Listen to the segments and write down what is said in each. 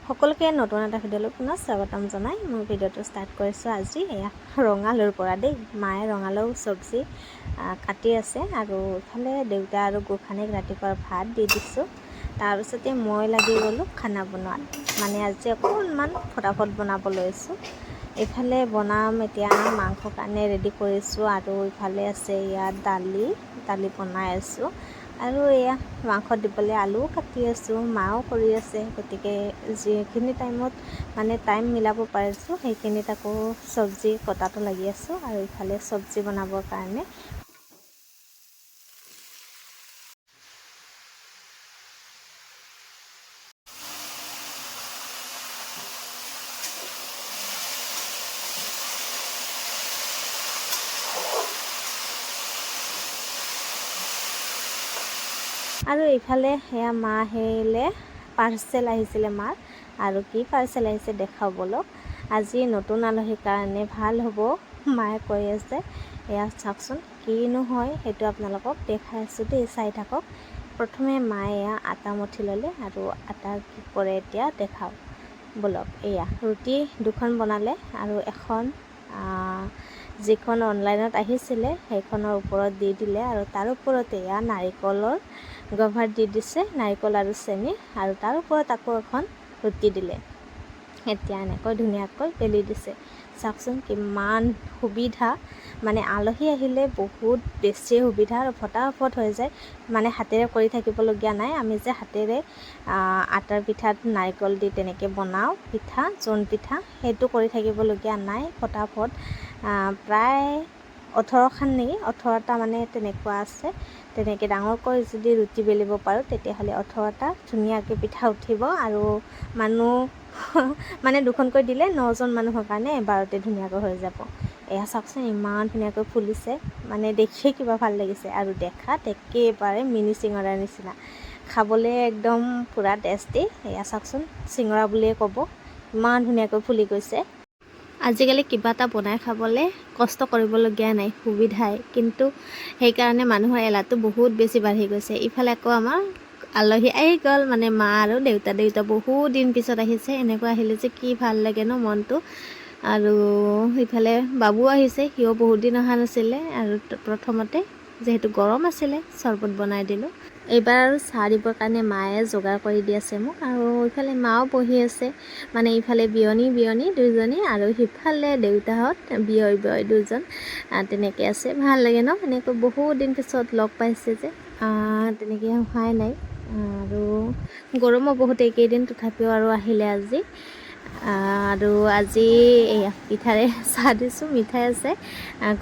সকলোকে নতুন এটা ভিডিঅ'লৈ পুনৰ স্বাগতম জনাই মোৰ ভিডিঅ'টো ষ্টাৰ্ট কৰিছোঁ আজি এয়া ৰঙালাওৰ পৰা দেই। মায়ে ৰঙালাও চব্জি কাটি আছে আৰু ইফালে দেউতা আৰু গোসানীক ৰাতিপুৱাৰ ভাত দি দিছোঁ। তাৰপিছতে মই লাগি গ'লোঁ খানা বনোৱাত, মানে আজি অকণমান ফটাফট বনাব লৈছোঁ। এইফালে বনাম এতিয়া মাংসৰ কাৰণে ৰেডি কৰিছোঁ আৰু ইফালে আছে ইয়াত দালি বনাই আছোঁ আৰু এয়া মাংস দিবলৈ আলুও কাটি আছোঁ, মাও কৰি আছে। গতিকে যিখিনি টাইমত মানে টাইম মিলাব পাৰিছোঁ সেইখিনিত আকৌ চব্জি কটাটো লাগি আছোঁ আৰু ইফালে চব্জি বনাবৰ কাৰণে আৰু এইফালে সেয়া মা আহিলে, পাৰ্চেল আহিছিলে মাৰ। আৰু কি পাৰ্চেল আহিছে দেখাও বলক। আজি নতুন আলহীৰ কাৰণে ভাল হ'ব মায়ে কৈ আছে। এয়া চাওকচোন কিনো হয় সেইটো আপোনালোকক দেখাই আছোঁ দেই, চাই থাকক। প্ৰথমে মায়ে এয়া আটা মঠি ল'লে আৰু আটা কি কৰে এতিয়া দেখাও বলক। এয়া ৰুটি দুখন বনালে আৰু এখন যিখন অনলাইনত আহিছিলে সেইখনৰ ওপৰত দি দিলে আৰু তাৰ ওপৰতে এয়া নাৰিকলৰ গভাৰ দি দিছে, নাৰিকল আৰু চেনি, আৰু তাৰ ওপৰত আকৌ এখন ৰুটি দিলে। এতিয়া এনেকৈ ধুনীয়াকৈ বেলি দিছে। চাওকচোন কিমান সুবিধা, মানে আলহী আহিলে বহুত বেছি সুবিধা আৰু ফটাফট হৈ যায়। মানে হাতেৰে কৰি থাকিবলগীয়া নাই। আমি যে হাতেৰে আটাৰ পিঠাত নাৰিকল দি তেনেকৈ বনাওঁ পিঠা, জোন পিঠা, সেইটো কৰি থাকিবলগীয়া নাই। ফটাফট প্ৰায় 18খন নেকি, 18টা মানে তেনেকুৱা আছে। তেনেকৈ ডাঙৰকৈ যদি ৰুটি বেলিব পাৰোঁ তেতিয়াহ'লে 18টা ধুনীয়াকৈ পিঠা উঠিব আৰু মানুহ মানে দুখনকৈ দিলে 9জন মানুহৰ কাৰণে এবাৰতে ধুনীয়াকৈ হৈ যাব। এয়া চাওকচোন ইমান ধুনীয়াকৈ ফুলিছে, মানে দেখিয়ে কিবা ভাল লাগিছে আৰু দেখাত একেবাৰে মিনি চিঙৰাৰ নিচিনা। খাবলৈ একদম পূৰা টেষ্টি। এয়া চাওকচোন চিঙৰা বুলিয়ে ক'ব, ইমান ধুনীয়াকৈ ফুলি গৈছে। আজিকালি কিবা এটা বনাই খাবলৈ কষ্ট কৰিবলগীয়া নাই, সুবিধাই। কিন্তু সেইকাৰণে মানুহৰ এলাহটো বহুত বেছি বাঢ়ি গৈছে। ইফালে আকৌ আমাৰ আলহী আহি গ'ল, মানে মা আৰু দেউতা বহুত দিন পিছত আহিছে। এনেকুৱা আহিলে যে কি ভাল লাগে ন মনটো। আৰু ইফালে বাবু আহিছে, সিও বহুত দিন অহা নাছিলে আৰু প্ৰথমতে যিহেতু গৰম আছিলে চৰবত বনাই দিলোঁ। এইবাৰ আৰু চাহ দিবৰ কাৰণে মায়ে যোগাৰ কৰি দি আছে মোক, আৰু ইফালে মাও বহি আছে। মানে ইফালে বিয়নী দুজনী আৰু সিফালে দেউতাহঁত বিয়ৈ দুজন তেনেকৈ আছে। ভাল লাগে ন, এনেকৈ বহুত দিন পিছত লগ পাইছে যে, তেনেকৈ হোৱাই নাই। আৰু গৰমো বহুত এইকেইদিন, তথাপিও আৰু আহিলে আজি। আৰু আজি এয়া পিঠাৰে চাহ দিছোঁ, মিঠাই আছে।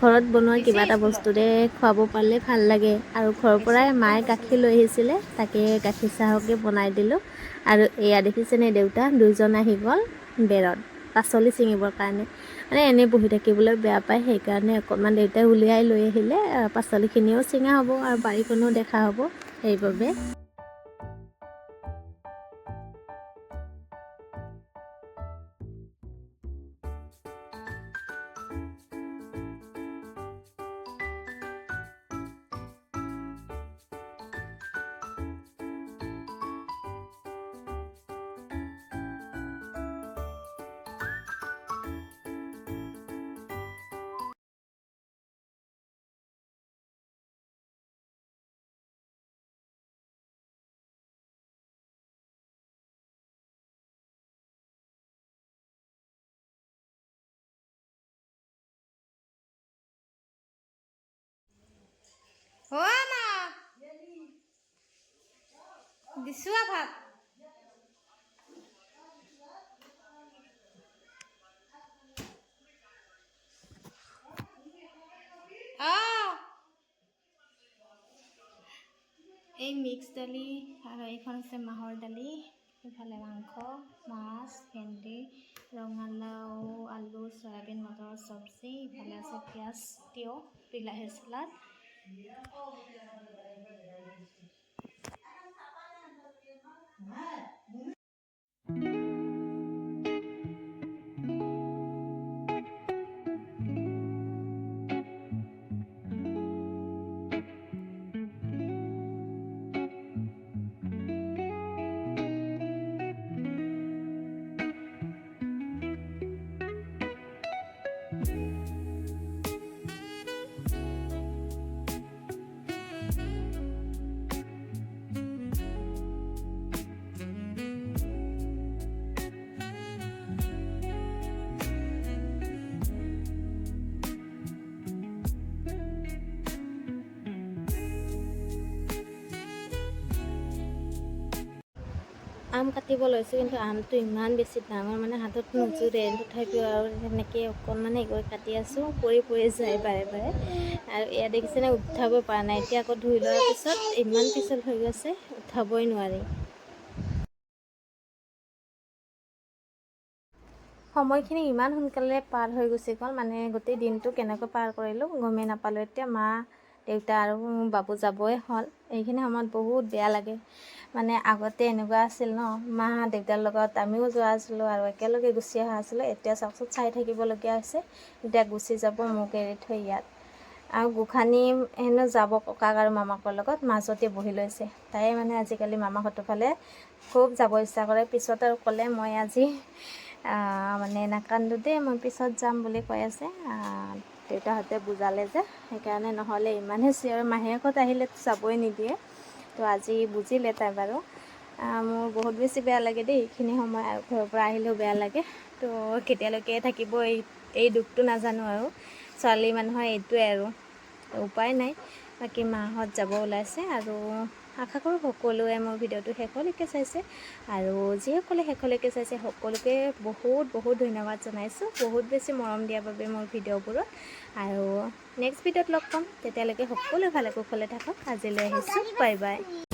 ঘৰত বনোৱা কিবা এটা বস্তুৰে খুৱাব পাৰিলে ভাল লাগে। আৰু ঘৰৰ পৰাই মায়ে গাখীৰ লৈ আহিছিলে, তাকে গাখীৰ চাহকে বনাই দিলোঁ। আৰু এয়া দেখিছেনে দেউতা দুজন আহি গ'ল বেৰত পাচলি ছিঙিবৰ কাৰণে। মানে এনেই বহি থাকিবলৈ বেয়া পায়, সেইকাৰণে অকণমান দেউতাই উলিয়াই লৈ আহিলে। পাচলিখিনিও ছিঙা হ'ব আৰু বাৰীখনো দেখা হ'ব সেইবাবে। দিছোঁ ভাত। এই মিক্স দালি আৰু এইখন আছে মাহৰ দালি, ইফালে মাংস, মাছ, ভেন্দি, ৰঙালাও, আলু, চয়াবিন, মটৰৰ চব্জি, ইফালে আছে পিঁয়াজ, তিয়ঁহ, বিলাহী চালাড। আম কাটিব লৈছোঁ, কিন্তু আমটো ইমান বেছি ডাঙৰ মানে হাতত নোজোৰে, তথাপিও আৰু সেনেকৈ অকণমান গৈ কাটি আছোঁ, পৰি যায় বাৰে বাৰে। আৰু এয়া দেখিছেনে, উঠাব পৰা নাই। এতিয়া আকৌ ধুই লোৱাৰ পিছত ইমান পিছল হৈ গৈছে, উঠাবই নোৱাৰি। সময়খিনি ইমান সোনকালে পাৰ হৈ গুচি গ'ল, মানে গোটেই দিনটো কেনেকৈ পাৰ কৰিলোঁ গমেই নাপালোঁ। এতিয়া মা, দেউতা আৰু বাবু যাবই হ'ল। এইখিনি সময়ত বহুত বেয়া লাগে। মানে আগতে এনেকুৱা আছিল ন, মা দেউতাৰ লগত আমিও যোৱা আছিলোঁ আৰু একেলগে গুচি অহা আছিলোঁ। এতিয়া চাওকচোন, চাই থাকিবলগীয়া হৈছে। এতিয়া গুচি যাব মোক এৰি থৈ ইয়াত। আৰু গোসাঁনী হেনো যাব ককাক আৰু মামাকৰ লগত, মাজতে বহি লৈছে। তাই মানে আজিকালি মামাহঁতৰ ফালে খুব যাব ইচ্ছা কৰে। পিছত আৰু ক'লে মই আজি মানে নাকান্দো দেই, মই পিছত যাম বুলি কৈ আছে। দেউতাহঁতে বুজালে যে, সেইকাৰণে নহ'লে ইমানহে চিঞৰ, মাহীয়েকহঁত আহিলেতো যাবই নিদিয়ে। তো আজি বুজিলে তাই বাৰু। মোৰ বহুত বেছি বেয়া লাগে দেই, এইখিনি সময় আৰু ঘৰৰ পৰা আহিলেও বেয়া লাগে। তো কেতিয়ালৈকে থাকিব এই দুখটো নাজানো আৰু। ছোৱালী মানুহৰ এইটোৱে আৰু উপায় নাই। বাকী মাহঁত যাব ওলাইছে, আৰু আশা কৰোঁ সকলোৱে মোৰ ভিডিঅ'টো শেষলৈকে চাইছে। আৰু যিসকলে শেষলৈকে চাইছে সকলোকে বহুত বহুত ধন্যবাদ জনাইছোঁ, বহুত বেছি মৰম দিয়াৰ বাবে মোৰ ভিডিঅ'বোৰত। আৰু নেক্সট ভিডিঅ'ত লগ পাম, তেতিয়ালৈকে সকলোৱে ভালে কুশলে থাকক। আজিলৈ আহিছোঁ, বাই বাই।